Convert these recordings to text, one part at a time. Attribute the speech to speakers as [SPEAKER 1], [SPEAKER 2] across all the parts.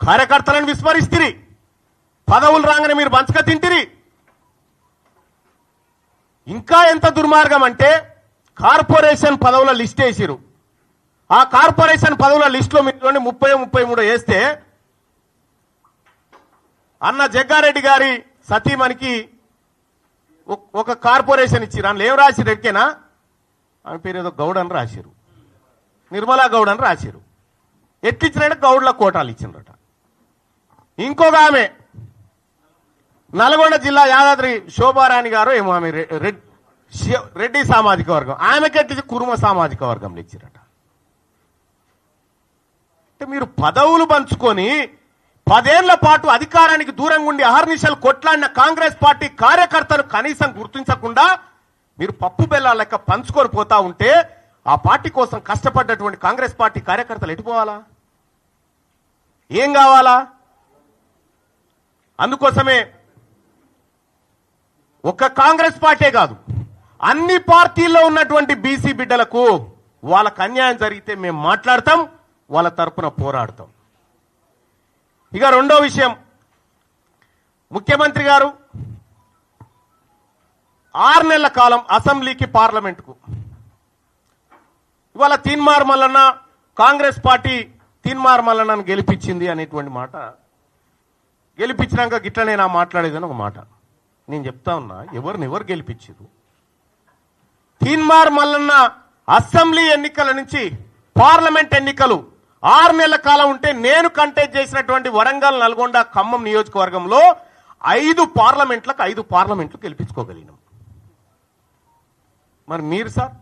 [SPEAKER 1] కార్యకర్తలను విస్మరిస్తిరి, పదవులు రాగానే మీరు పంచక తింటిరి. ఇంకా ఎంత దుర్మార్గం అంటే కార్పొరేషన్ పదవుల లిస్ట్ వేసిరు. ఆ కార్పొరేషన్ పదవుల లిస్టులో మీరు 30-33 వేస్తే అన్న జగ్గారెడ్డి గారి సతీమణికి ఒక కార్పొరేషన్ ఇచ్చిరు. అందులో ఏం రాసిరు ఎక్కేనా, ఆమె పేరు ఏదో గౌడ్ అని రాసిరు, నిర్మలా గౌడ్ అని రాసిరు. ఎట్లిచ్చినట్టు గౌడ్ల కోటాలు ఇచ్చినట. ఇంకొక ఆమె నల్గొండ జిల్లా యాదాద్రి శోభారాణి గారు ఏమో, ఆమె రెడ్డి సామాజిక వర్గం, ఆమెకెట్టించి కురుమ సామాజిక వర్గంలో ఇచ్చిరట. అంటే మీరు పదవులు పంచుకొని 10 ఏళ్ల పాటు అధికారానికి దూరంగా ఉండి అహర్నిశలు కొట్లాడిన కాంగ్రెస్ పార్టీ కార్యకర్తలు కనీసం గుర్తించకుండా మీరు పప్పు బెల్లాల లెక్క పంచుకొని పోతా ఉంటే ఆ పార్టీ కోసం కష్టపడ్డటువంటి కాంగ్రెస్ పార్టీ కార్యకర్తలు ఎటుపోవాలా, ఏం కావాలా? అందుకోసమే ఒక్క కాంగ్రెస్ పార్టీ కాదు, అన్ని పార్టీల్లో ఉన్నటువంటి బీసీ బిడ్డలకు వాళ్ళకు అన్యాయం జరిగితే మేము మాట్లాడతాం, వాళ్ళ తరపున పోరాడతాం. ఇక రెండో విషయం, ముఖ్యమంత్రి గారు 6 నెలల కాలం అసెంబ్లీకి పార్లమెంటుకు ఇవాళ తీన్మార్ మల్లన్న కాంగ్రెస్ పార్టీ తీన్మార్ మల్లన్నను గెలిపించింది అనేటువంటి మాట, గెలిపించినాక గిట్లనే నా మాట్లాడేదని ఒక మాట నేను చెప్తా ఉన్నా. ఎవరు గెలిపించారు? తీన్మార్ మల్లన్న అసెంబ్లీ ఎన్నికల నుంచి పార్లమెంట్ ఎన్నికలు 6 నెలల కాలం ఉంటే నేను కంటెస్ట్ చేసినటువంటి వరంగల్, నల్గొండ, ఖమ్మం నియోజకవర్గంలో 5 పార్లమెంట్లు గెలిపించుకోగలిగినాం. మరి మీరు సార్,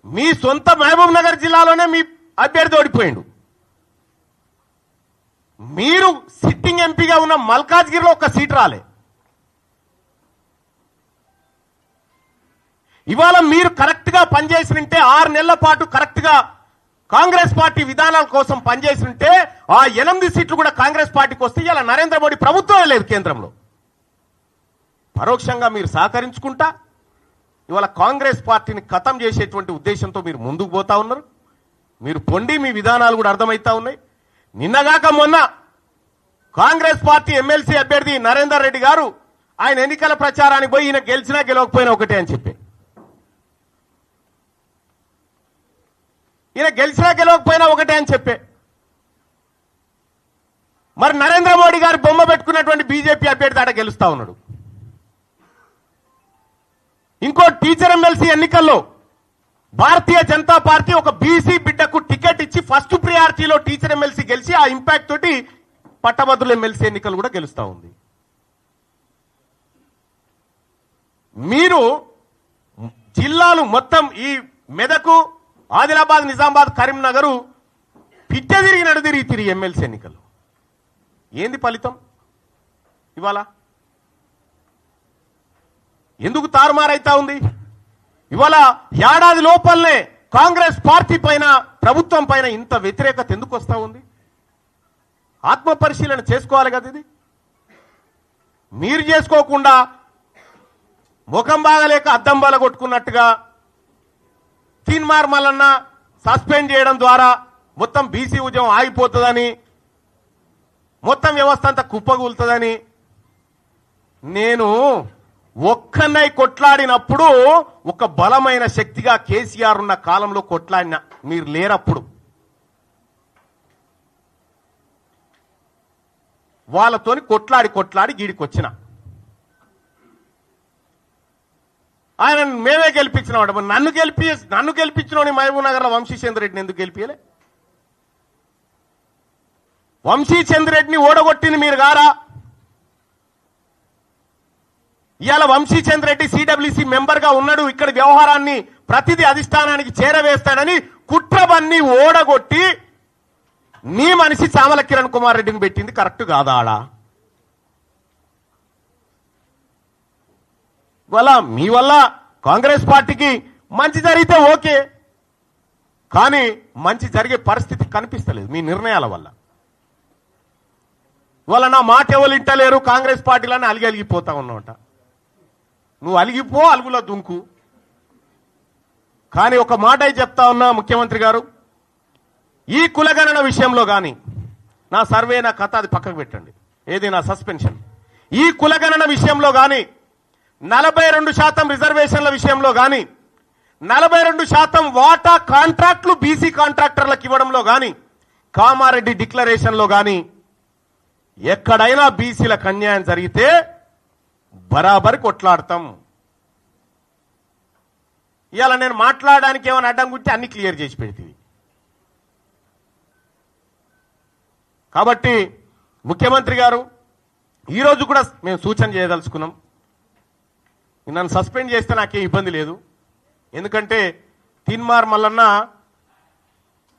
[SPEAKER 1] మీ సొంత మహబూబ్ నగర్ జిల్లాలోనే మీ అభ్యర్థి ఓడిపోయిండు. మీరు సిట్టింగ్ ఎంపీగా ఉన్న మల్కాజ్గిరిలో ఒక సీట్ రాలే. ఇవాళ మీరు కరెక్ట్ గా పనిచేసినంటే 6 నెలల పాటు కరెక్ట్ గా కాంగ్రెస్ పార్టీ విధానాల కోసం పనిచేసినంటే ఆ 8 సీట్లు కూడా కాంగ్రెస్ పార్టీకి వస్తే ఇలా నరేంద్ర మోడీ ప్రభుత్వమే లేదు కేంద్రంలో. పరోక్షంగా మీరు సహకరించుకుంటా ఇవాళ కాంగ్రెస్ పార్టీని ఖతం చేసేటువంటి ఉద్దేశంతో మీరు ముందుకు పోతా ఉన్నారు. మీరు పొండి, మీ విధానాలు కూడా అర్థమవుతా ఉన్నాయి. నిన్నగాక మొన్న కాంగ్రెస్ పార్టీ ఎమ్మెల్సీ అభ్యర్థి నరేందర్ రెడ్డి గారు ఆయన ఎన్నికల ప్రచారానికి పోయి ఈయన గెలిచినా గెలవకపోయినా ఒకటే అని చెప్పి, ఈయన గెలిచినా గెలవకపోయినా ఒకటే అని చెప్పే, మరి నరేంద్ర మోడీ గారు బొమ్మ పెట్టుకున్నటువంటి బీజేపీ అభ్యర్థి ఆడ గెలుస్తా ఉన్నాడు. ఇంకో టీచర్ ఎమ్మెల్సీ ఎన్నికల్లో భారతీయ జనతా పార్టీ ఒక బీసీ బిడ్డకు టికెట్ ఇచ్చి ఫస్ట్ ప్రియారిటీలో టీచర్ ఎమ్మెల్సీ గెలిచి ఆ ఇంపాక్ట్ తోటి పట్టభద్రుల ఎమ్మెల్సీ ఎన్నికలు కూడా గెలుస్తా ఉంది. మీరు జిల్లాలు మొత్తం ఈ మెదకు, ఆదిలాబాద్, నిజామాబాద్, కరీంనగర్ పిట్ట తిరిగి నడుదిరిగి ఎమ్మెల్సీ ఎన్నికలు. ఏంది ఫలితం? ఇవాళ ఎందుకు తారుమారైతా ఉంది? ఇవాళ ఏడాది లోపలనే కాంగ్రెస్ పార్టీ పైన, ప్రభుత్వం పైన ఇంత వ్యతిరేకత ఎందుకు వస్తా ఉంది? ఆత్మ పరిశీలన చేసుకోవాలి కదా. ఇది మీరు చేసుకోకుండా ముఖం బాగలేక అద్దం బాల కొట్టుకున్నట్టుగా తీన్మార్ మల్లన్న సస్పెండ్ చేయడం ద్వారా మొత్తం బీసీ ఉద్యమం ఆగిపోతుందని, మొత్తం వ్యవస్థ అంతా కుప్పగూలుతుందని నేను ఒక్కనై కొట్లాడినప్పుడు ఒక బలమైన శక్తిగా కేసీఆర్ ఉన్న కాలంలో కొట్లాడిన, మీరు లేరప్పుడు. వాళ్ళతోని కొట్లాడి గీడికొచ్చిన ఆయన మేమే గెలిపించినాడు. నన్ను గెలిపించిన మహబూబ్ నగర్లో వంశీచంద్ర రెడ్డిని ఎందుకు గెలిపియలే? వంశీచంద్ర రెడ్డిని ఓడగొట్టింది మీరు గారా? ఇవాళ వంశీచంద్ర రెడ్డి సిడబ్ల్యూసీ మెంబర్ గా ఉన్నాడు, ఇక్కడ వ్యవహారాన్ని ప్రతిదీ అధిష్టానానికి చేరవేస్తాడని కుట్రబన్ని ఓడగొట్టి నీ మనిషి చామల కిరణ్ కుమార్ రెడ్డిని పెట్టింది కరెక్ట్ కాదా? ఇవాళ మీ వల్ల కాంగ్రెస్ పార్టీకి మంచి జరిగితే ఓకే, కానీ మంచి జరిగే పరిస్థితి కనిపిస్తలేదు మీ నిర్ణయాల వల్ల. ఇవాళ నా మాట ఎవరు ఇంటలేరు కాంగ్రెస్ పార్టీలని అలిగిపోతా ఉన్నావుట. నువ్వు అలిగిపో, అలుగులో దుంకు. కానీ ఒక మాట చెప్తా ఉన్నా ముఖ్యమంత్రి గారు, ఈ కులగణన విషయంలో కానీ నా సర్వే నా కథ అది పక్కకు పెట్టండి, ఏది నా సస్పెన్షన్. ఈ కులగణన విషయంలో కానీ 42% రిజర్వేషన్ల విషయంలో కానీ 42% వాటా కాంట్రాక్టులు బీసీ కాంట్రాక్టర్లకు ఇవ్వడంలో కానీ కామారెడ్డి డిక్లరేషన్లో కానీ ఎక్కడైనా బీసీలకు అన్యాయం జరిగితే బరాబర్ కొట్లాడతాం. ఇవాళ నేను మాట్లాడడానికి ఏమైనా అడ్డం గురించి అన్ని క్లియర్ చేసి పెడితే. కాబట్టి ముఖ్యమంత్రి గారు ఈరోజు కూడా మేము సూచన చేయదలుచుకున్నాం. నన్ను సస్పెండ్ చేస్తే నాకే ఇబ్బంది లేదు, ఎందుకంటే తిన్మార్ మల్లన్న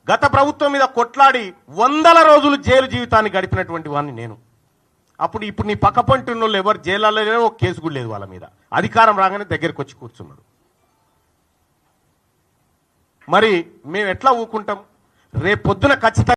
[SPEAKER 1] గత ప్రభుత్వం మీద కొట్లాడి 100 రోజులు జైలు జీవితాన్ని గడిపినటువంటి వాడిని నేను. ఇప్పుడు నీ పక్క పంటి ఉన్న వాళ్ళు ఎవరు జైల్లో లేరో, ఒక కేసు కూడా లేదు వాళ్ళ మీద. అధికారం రాగానే దగ్గరికి వచ్చి కూర్చున్నాడు. మరి మేము ఎట్లా ఊకుంటాం? రేపు పొద్దున ఖచ్చితంగా